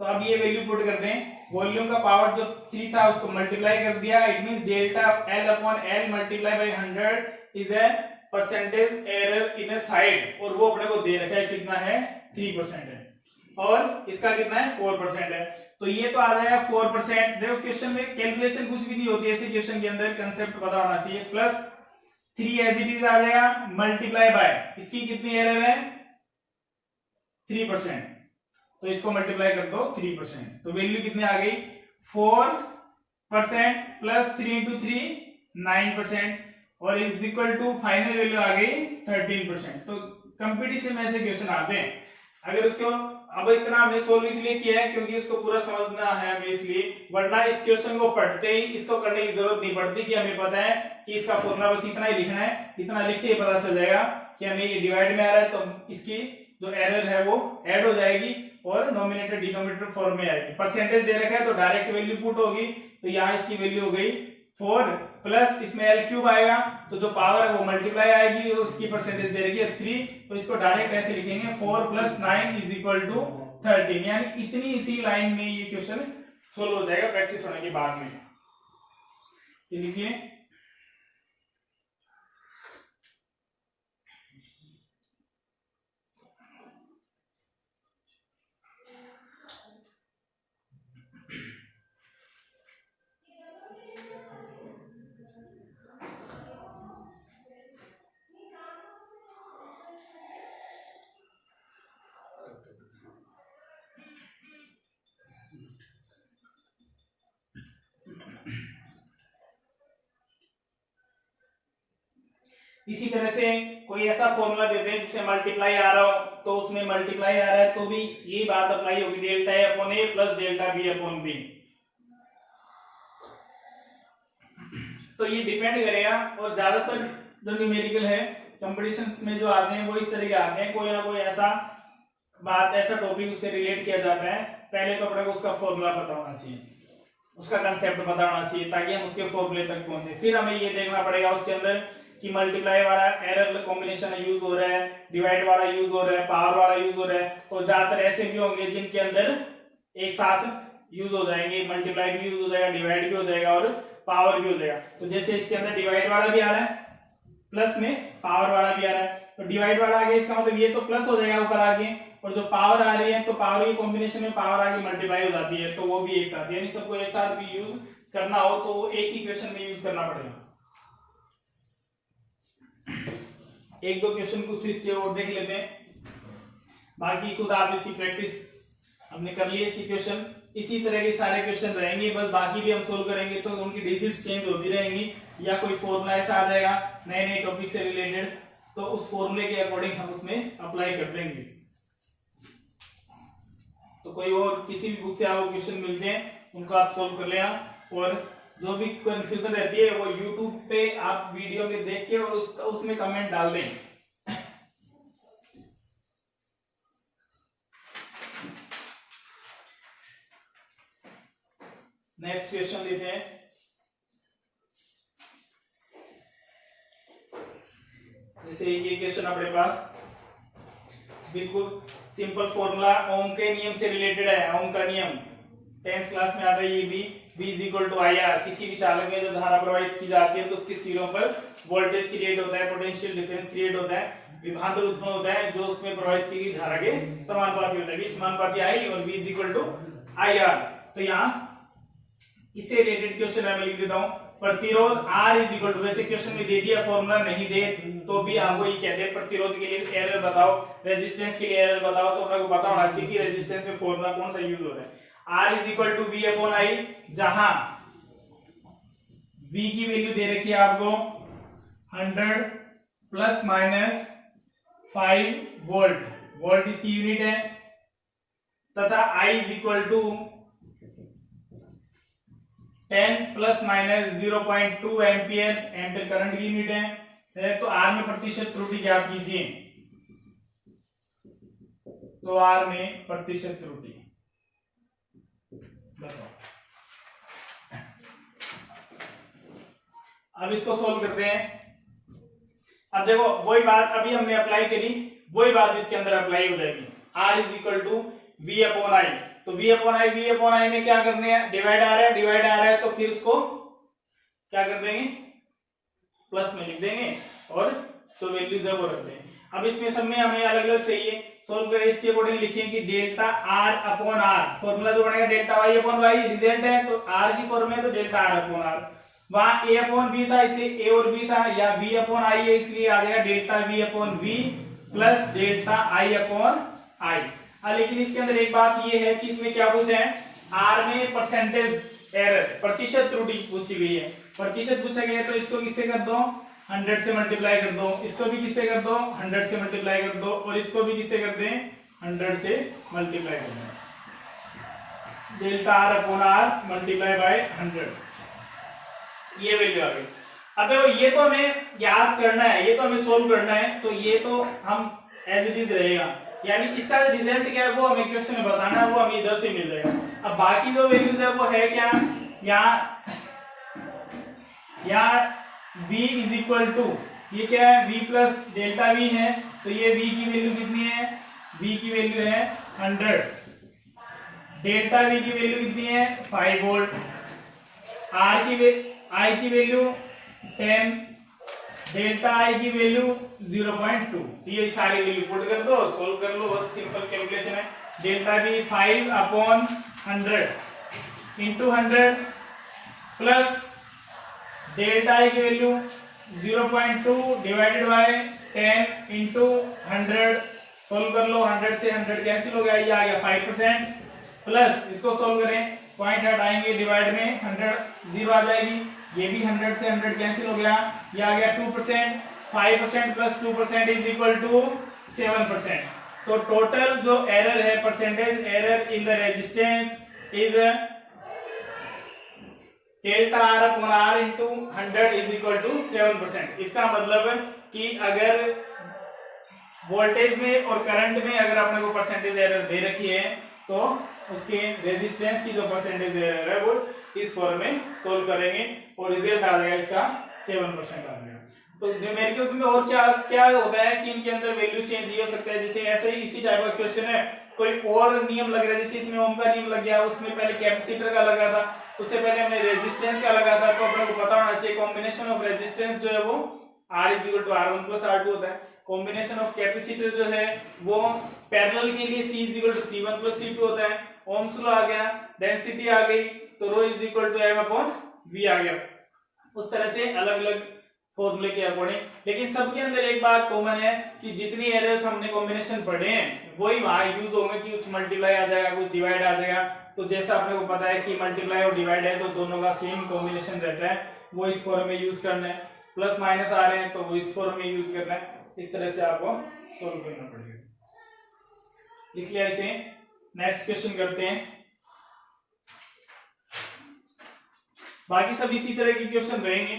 Speaker 1: तो अब ये वैल्यू पुट करते हैं, वॉल्यूम का पावर जो 3 था उसको मल्टीप्लाई कर दिया, it means delta l upon l multiply by 100 is a percentage error in a side, और वो अपने को दे रखा है कितना है 3% है, और इसका कितना है 4% है। तो ये तो आ जाएगा 4%। देखो क्वेश्चन में कैलकुलेशन कुछ भी नहीं होती, ऐसे क्वेश्चन के अंदर कंसेप्ट पता होना चाहिए। प्लस 3 एज इट इज आ जाएगा, मल्टीप्लाई बाय इसकी कितनी एरर है 3%, तो इसको मल्टीप्लाई कर दो 3%, तो वैल्यू कितनी आ गई 4% प्लस 3 इंटू 3 9%, और is equal to final value आ गई 13%। तो कंपटीशन में ऐसे क्वेश्चन आते हैं। अगर उसको अब इतना हमने सोल्व इसलिए किया है क्योंकि उसको पूरा समझना है हमें, इसलिए, वरना इस क्वेश्चन को पढ़ते ही इसको करने की जरूरत नहीं पड़ती कि हमें पता है कि इसका फॉर्मूला बस इतना ही लिखना है, इतना लिख के ही पता चल जाएगा कि हमें ये डिवाइड में आ रहा है, तो इसकी जो एरर है वो ऐड हो जाएगी और नॉमिनेटर डिनोमिनेटर फॉर्म में आएगी। परसेंटेज दे रखा है तो डायरेक्ट वैल्यू पुट होगी, तो यहाँ इसकी वैल्यू हो गई 4, प्लस इसमें एल क्यूब आएगा, तो जो पावर है वो मल्टीप्लाई आएगी, और उसकी परसेंटेज दे रखी है 3, तो इसको डायरेक्ट ऐसे लिखेंगे 4 प्लस 9 इज इक्वल टू 13, यानी इतनी इसी लाइन में ये क्वेश्चन सोल्व हो जाएगा प्रैक्टिस होने के बाद में। लिखिए इसी तरह से कोई ऐसा फॉर्मूला देते हैं जिससे मल्टीप्लाई आ रहा हो, तो उसमें मल्टीप्लाई आ रहा है तो भी यही बात अप्लाई होगी, delta A upon A plus delta B upon B. तो ये डिपेंड करेगा, और ज्यादातर जो न्यूमेरिकल है कंपटीशंस में जो आते हैं वो इस तरह के आते हैं, कोई ना कोई ऐसा बात, ऐसा टॉपिक उससे रिलेट किया जाता है। पहले तो अपने को उसका फॉर्मूला पता होना चाहिए, उसका कंसेप्ट पता होना चाहिए, ताकि हम उसके फॉर्मूले तक पहुंचे। फिर हमें ये देखना पड़ेगा उसके अंदर कि मल्टीप्लाई वाला एरर कॉम्बिनेशन यूज हो रहा है, डिवाइड वाला यूज हो रहा है, पावर वाला यूज हो रहा है, और ज्यादातर ऐसे भी होंगे जिनके अंदर एक साथ यूज हो जाएंगे, मल्टीप्लाई भी यूज हो जाएगा, डिवाइड भी हो जाएगा और पावर भी हो जाएगा। तो जैसे इसके अंदर डिवाइड वाला भी आ रहा है, प्लस में पावर वाला भी आ रहा है, तो डिवाइड वाला आगे इसका मतलब ये तो प्लस हो जाएगा ऊपर आगे, और जो पावर आ रही है तो पावर की कॉम्बिनेशन में पावर आगे मल्टीप्लाई हो जाती है, तो वो भी एक साथ, यानी सबको एक साथ भी यूज करना हो तो एक ही क्वेश्चन में यूज करना पड़ेगा। एक दो क्वेश्चन कुछ इसके और देख लेते हैं, बाकी खुद आप इसकी प्रैक्टिस हमने कर ली है। इसकी क्वेश्चन इसी तरह के सारे क्वेश्चन रहेंगे, बस बाकी भी हम सोल्व करेंगे तो उनकी डिजिट्स चेंज होती रहेंगी, या कोई फॉर्मूला ऐसा आ जाएगा नए नए टॉपिक से रिलेटेड, तो उस फॉर्मूले के अकॉर्डिंग हम उसमें अप्लाई कर देंगे। तो कोई और किसी भी बुक से आपको क्वेश्चन मिलते हैं उनको आप सोल्व कर लेना, और जो भी कंफ्यूजन रहती है वो यूट्यूब पे आप वीडियो में देख के और उसमें कमेंट डाल दें। नेक्स्ट क्वेश्चन लेते हैं। जैसे ये क्वेश्चन अपने पास बिल्कुल सिंपल फॉर्मूला ओम के नियम से रिलेटेड है। ओम का नियम 10th क्लास में आता है, ये भी V equal to I R. किसी भी चालक में जो धारा प्रवाहित की जाती है तो उसके सिरों पर वोल्टेज क्रिएट होता है, पोटेंशियल डिफरेंस क्रिएट होता है, विभवांतर उत्पन्न होता है जो उसमें प्रवाहित की गई धारा के समानुपाती होता है। V समानुपाती आई और V equal to I R. तो यहाँ इससे रिलेटेड क्वेश्चन मैं लिख देता हूँ। प्रतिरोध R इज इक्वल टू, वैसे क्वेश्चन में दे दिया, फॉर्मूला नहीं दे तो भी आपको ये कहते हैं प्रतिरोध के लिए एरर बताओ, रेजिस्टेंस के लिए एरर बताओ, तो आपको पता होना चाहिए कि रेजिस्टेंस में फॉर्मूला कौन सा यूज हो रहा है। R is equal to V upon I, जहां V की वैल्यू दे रखी है आपको 100 प्लस माइनस 5 वोल्ट, वोल्ट इसकी यूनिट है, तथा I is equal to 10 plus minus 0.2 ampere, ampere current की यूनिट है। तो R में प्रतिशत त्रुटि ज्ञात कीजिए। तो R में प्रतिशत त्रुटि बताओ। अब इसको सोल्व करते हैं। अब देखो वही बात अभी हमने अप्लाई करी, वही बात इसके अंदर अप्लाई हो जाएगी। R is equal to V upon I, तो V अपॉन आई में क्या करने हैं, डिवाइड आ रहा है तो फिर उसको क्या कर देंगे, प्लस में लिख देंगे, और जो वैल्यूज है वो रख देंगे। अब इसमें सब में हमें अलग अलग चाहिए, सोल्व करें इसके अकॉर्डिंग लिखिए कि delta R upon R, formula जो बनेगा delta Y upon Y, result है तो R की फॉर्म में तो डेल्टा R अपॉन आर। वहां A अपॉन B था इसलिए A और B था, या V अपॉन I है इसलिए आ जाएगा delta V upon V plus delta I upon I। लेकिन इसके अंदर एक बात ये है कि इसमें क्या पूछे हैं, R में परसेंटेज एरर, प्रतिशत त्रुटि पूछी गई है। प्रतिशत पूछा गया है तो इसको किससे कर दो, 100 से मल्टीप्लाई कर दो, इसको भी किससे कर दो, 100 से मल्टीप्लाई कर दो, और इसको भी किससे कर दें, 100 से मल्टीप्लाई कर दें। Delta R upon R multiply by 100, ये वैल्यू आ गई। अब देखो ये तो हमें याद करना है, ये तो हमें सोल्व करना है, तो ये तो हम एज इट इज रहेगा, यानी इसका रिजल्ट क्या है वो हमें क्वेश्चन में बताना है, वो हमें इधर से मिल जाएगा। अब बाकी जो वैल्यूज है वो है क्या, यहाँ V इज इक्वल टू, ये क्या है, V प्लस डेल्टा V है, तो ये V की वैल्यू कितनी है, V की वैल्यू है 100, डेल्टा V की वैल्यू कितनी है 5 वोल्ट, I की वैल्यू 10, डेल्टा I की वैल्यू 0.2। ये सारी वैल्यू पुट कर दो, सोल्व कर लो, बस सिंपल कैलकुलेशन है। Delta V 5 upon 100 into 100 plus delta I की value 0.2 divided by 10 into 100, solve कर लो, 100 से 100 कैंसिल हो गया, ये आ गया 5%, प्लस इसको सोल्व करें, पॉइंट हटाएंगे, डिवाइड में 100 0 आ जाएगी, ये भी 100 से 100 कैंसिल हो गया, ये आ गया 2%, 5% प्लस 2% इज इक्वल टू 7%। तो टोटल जो एरर है, percentage error in the resistance is delta R upon R into 100 is equal to 7%। इसका मतलब है कि अगर वोल्टेज में और करंट में अगर आपने को परसेंटेज एरर दे रखी है तो उसके रेजिस्टेंस की जो परसेंटेज एरर है वो इस फॉर्म में सोल्व करेंगे और रिजल्ट आ जाएगा इसका 7% आ जाएगा। तो न्यूमेरिकल्स में और क्या क्या होता है कि इनके अंदर वैल्यू चेंज ये हो सकता है। जैसे ऐसे ही इसी टाइप का क्वेश्चन है, कोई और नियम लग रहा है, जैसे इसमें ओम का नियम लग गया, उसमें पहले कैपेसिटर का लगा था, उससे पहले हमने रेजिस्टेंस का लगा था। तो अपने को पता होना चाहिए कॉम्बिनेशन ऑफ रेजिस्टेंस जो है वो R is equal to R1 plus R2 होता है। कॉम्बिनेशन ऑफ कैपेसिटर जो है वो पैरेलल के लिए C is equal to C1 plus C2 होता है। ओम्स लॉ आ गया, डेंसिटी आ गई, तो rho is equal to M upon V आ गया। उस तरह से अलग अलग फॉर्मूले के अकॉर्डिंग, लेकिन सबके अंदर एक बात कॉमन है कि जितनी एरर्स हमने कॉम्बिनेशन पढ़े हैं वही वहां यूज होंगे कि कुछ मल्टीप्लाई आ जाएगा, कुछ डिवाइड आ जाएगा। तो जैसा अपने को पता है कि मल्टीप्लाई और डिवाइड है तो दोनों का सेम कॉम्बिनेशन रहता है, वो इस फॉर्म में यूज करना है। प्लस माइनस आ रहे हैं तो वो इस फॉर्म में यूज करना है। इस तरह से आपको सोल्व करना पड़ेगा। लिख लिया इसे। नेक्स्ट क्वेश्चन करते हैं। बाकी सब इसी तरह के क्वेश्चन रहेंगे,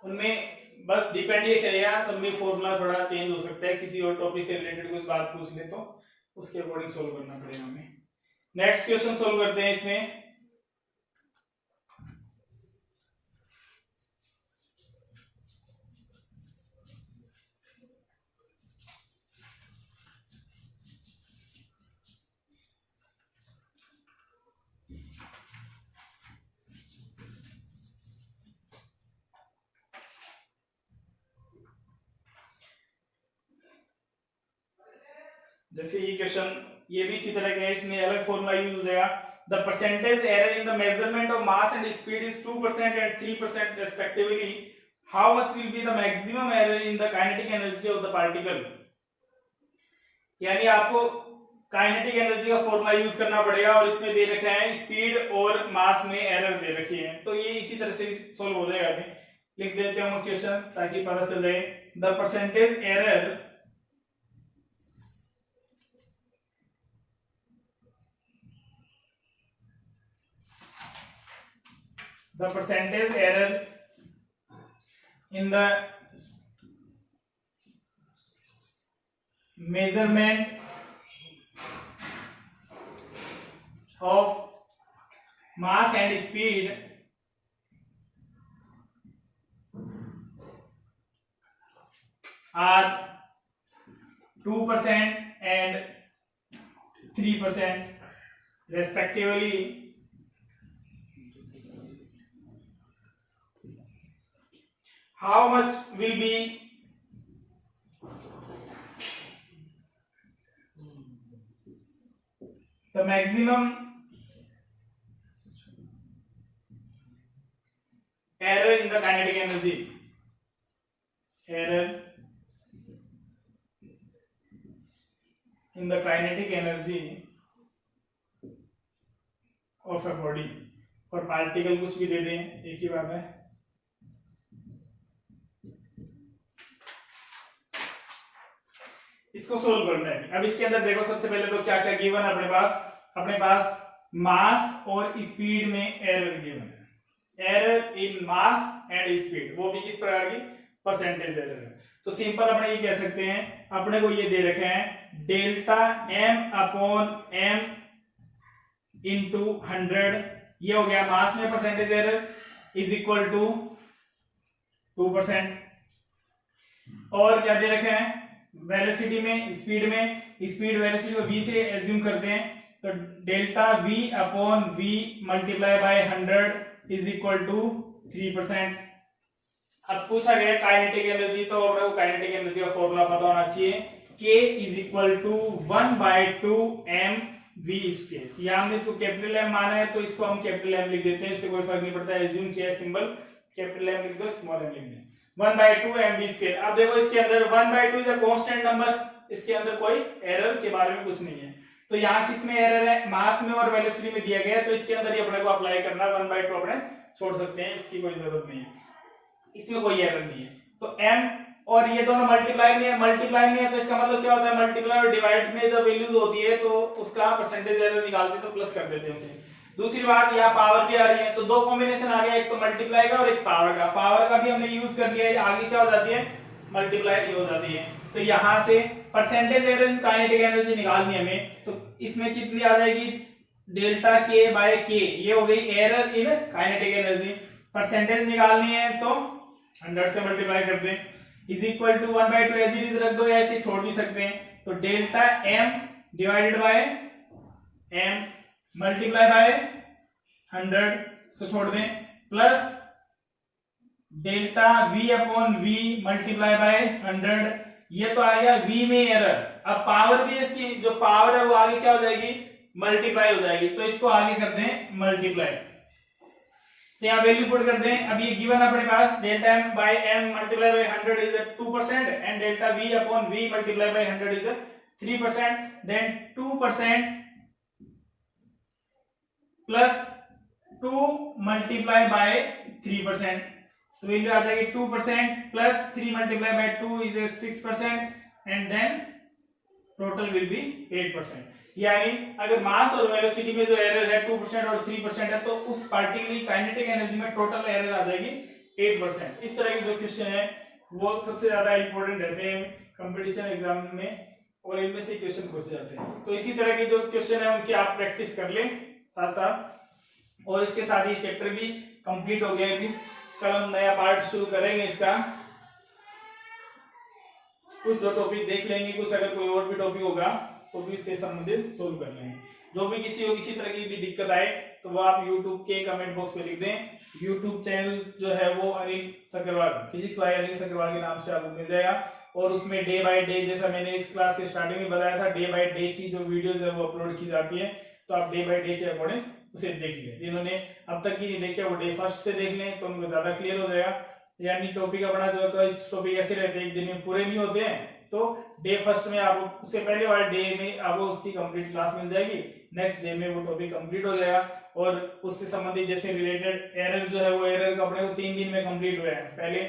Speaker 1: उनमें बस डिपेंड ये करेगा, सब में फॉर्मूला थोड़ा चेंज हो सकता है, किसी और टॉपिक से रिलेटेड कुछ बात पूछ ले तो उसके अकॉर्डिंग सोल्व करना पड़ेगा हमें। नेक्स्ट क्वेश्चन सोल्व करते हैं। इसमें जैसे ये क्वेश्चन, ये भी इसी तरह का है, इसमें अलग फॉर्मूला यूज हो जाएगा। The percentage error in the measurement of mass and speed is 2% and 3% respectively. How much will be the maximum error in the kinetic energy of the particle. यानी आपको काइनेटिक एनर्जी का formula use करना पड़ेगा और इसमें दे रखा है speed और मास में एरर दे रखी है, तो ये इसी तरह से सोल्व हो जाएगा। अभी लिख देते हैं क्वेश्चन ताकि पता चल जाए। The percentage error in the measurement of mass and speed are 2% and 3% respectively. How much will be the maximum error in the kinetic energy? Error in the kinetic energy of a body। और particle कुछ भी दे दें, एक ही बात है। इसको solve करना है। अब इसके अंदर देखो, सबसे पहले तो क्या क्या गिवन है अपने पास मास और स्पीड में एरर गिवन है। Error in mass and speed, वो भी किस प्रकार की परसेंटेज एरर है। तो सिंपल अपने ये कह सकते हैं, अपने को ये दे रखे हैं delta m upon m into 100, ये हो गया मास में percentage error, is equal to 2%। और क्या दे रखे हैं वेलोसिटी में, स्पीड वेलोसिटी को v से एज्यूम करते हैं, तो delta v upon v multiply by 100 is equal to 3%। अब पूछा गया काइनेटिक एनर्जी, तो अपने को काइनेटिक एनर्जी का फॉर्मूला पता होना चाहिए, k is equal to 1/2 mv²। या हमने इसको कैपिटल M माना है तो इसको हम कैपिटल M लिख देते हैं, इससे कोई फर्क नहीं पड़ता, एज्यूम किया सिंबल, कैपिटल M लिख दो, स्मॉल m लिख दें, 1/2 mv²। अब देखो इसके अंदर 1/2 इज अ कांस्टेंट नंबर, इसके अंदर कोई एरर के बारे में कुछ नहीं है। तो यहाँ किसमें एरर है, मास में और वेलोसिटी में दिया गया है, तो इसके अंदर ही अपने को अप्लाई करना, 1/2 अपने छोड़ सकते हैं, इसकी कोई जरूरत नहीं है, इसमें कोई एरर नहीं है। तो m और ये दोनों मल्टीप्लाई में है, तो इसका मतलब क्या होता है, मल्टीप्लाई और डिवाइड में जब वैल्यूज होती है तो उसका परसेंटेज एरर निकालते तो प्लस कर देते हैं उसे। दूसरी बात, यहाँ पावर भी आ रही है, तो दो कॉम्बिनेशन आ गया, एक तो मल्टीप्लाई का और एक पावर का। पावर का भी हमने यूज कर लिया है, आगे क्या हो जाती है, मल्टीप्लाई की हो जाती है। तो यहाँ से percentage error in kinetic energy निकालनी है हमें, तो इसमें कितनी आ जाएगी, डेल्टा के बाय के, ये हो गई error in kinetic energy. Percentage निकालनी है तो 100 से मल्टीप्लाई कर दें, is equal to 1/2 as it is रख दो, या ऐसे छोड़ भी सकते हैं। तो delta m divided by m multiply by 100, इसको छोड़ दें, plus delta v upon v multiply by 100, ये तो आ गया v में एरर। अब पावर भी इसकी जो पावर है वो आगे क्या हो जाएगी, मल्टीप्लाई हो जाएगी, तो इसको आगे कर दें मल्टीप्लाई, तो यहाँ वैल्यू पुट कर दें। अब ये गिवन अपने पास delta m by m multiply by 100 is 2% and delta v upon v multiply by 100 is 3%, then 2% plus 2 multiply by 3%, तो वैल्यू आ जाएगी 2% plus 3 multiply by 2 is 6% and then total will be 8%। यानी अगर मास और वेलोसिटी में जो एरर है 2% और 3% है, तो उस पार्टिकल काइनेटिक एनर्जी में टोटल एरर आ जाएगी 8%। इस तरह के जो क्वेश्चन है वो सबसे ज्यादा इंपॉर्टेंट रहते हैं कंपटीशन एग्जाम में, और इनमें से क्वेश्चन पूछे जाते हैं। तो इसी तरह के जो क्वेश्चन है उनकी आप प्रैक्टिस कर लें साथ साथ, और इसके साथ ही चैप्टर भी कंप्लीट हो गया। अभी कल हम नया पार्ट शुरू करेंगे इसका, कुछ जो टॉपिक देख लेंगे, कुछ अगर कोई और भी टॉपिक होगा तो भी इससे संबंधित सोल्व कर लेंगे। जो भी किसी तरह की भी दिक्कत आए तो वो आप YouTube के कमेंट बॉक्स में लिख दें। YouTube चैनल जो है वो अनिल सक्करवाल, फिजिक्स बाय अनिल सक्करवाल के नाम से आपको मिल जाएगा, और उसमें डे बाय डे, जैसा मैंने इस क्लास के स्टार्टिंग में बताया था, डे बाय डे की जो वीडियोस है वो अपलोड की जाती है, तो आप डे बाय डे के अकॉर्डिंग उसे देख लें। जिन्होंने अब तक की नहीं देखा वो डे फर्स्ट से देख लें तो उनको ज्यादा क्लियर हो जाएगा। यानी टॉपिक अपना जो टॉपिक ऐसे रहते हैं एक दिन में पूरे नहीं होते हैं, तो डे फर्स्ट में आपको उससे पहले वाले डे में आपको उसकी कंप्लीट क्लास मिल जाएगी, नेक्स्ट डे में वो टॉपिक कंप्लीट हो जाएगा। और उससे संबंधित जैसे रिलेटेड एरर जो है वो एरर को अपने को 3 दिन में कंप्लीट हुआ है। पहले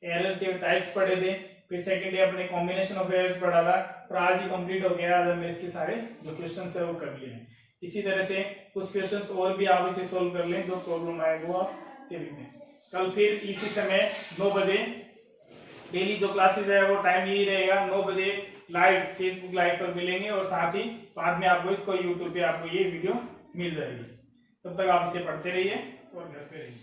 Speaker 1: एरर के टाइप्स पढ़े थे, फिर सेकंड डे अपने कॉम्बिनेशन ऑफ एरर्स पढ़ा था, और आज ही कंप्लीट हो गया। आज हमने इसके सारे जो क्वेश्चंस है वो कर लिए हैं। इसी तरह से कुछ क्वेश्चंस और भी आप इसे सोल्व कर लें, जो प्रॉब्लम आए वो आप से लिख दें। कल फिर इसी समय 9 बजे डेली जो क्लासेस है वो टाइम यही रहेगा, 9 बजे लाइव फेसबुक लाइव पर मिलेंगे, और साथ ही बाद में आपको इसको यूट्यूब पे आपको ये वीडियो मिल जाएगी। तब तक आप इसे पढ़ते रहिए और घर पे रहिए।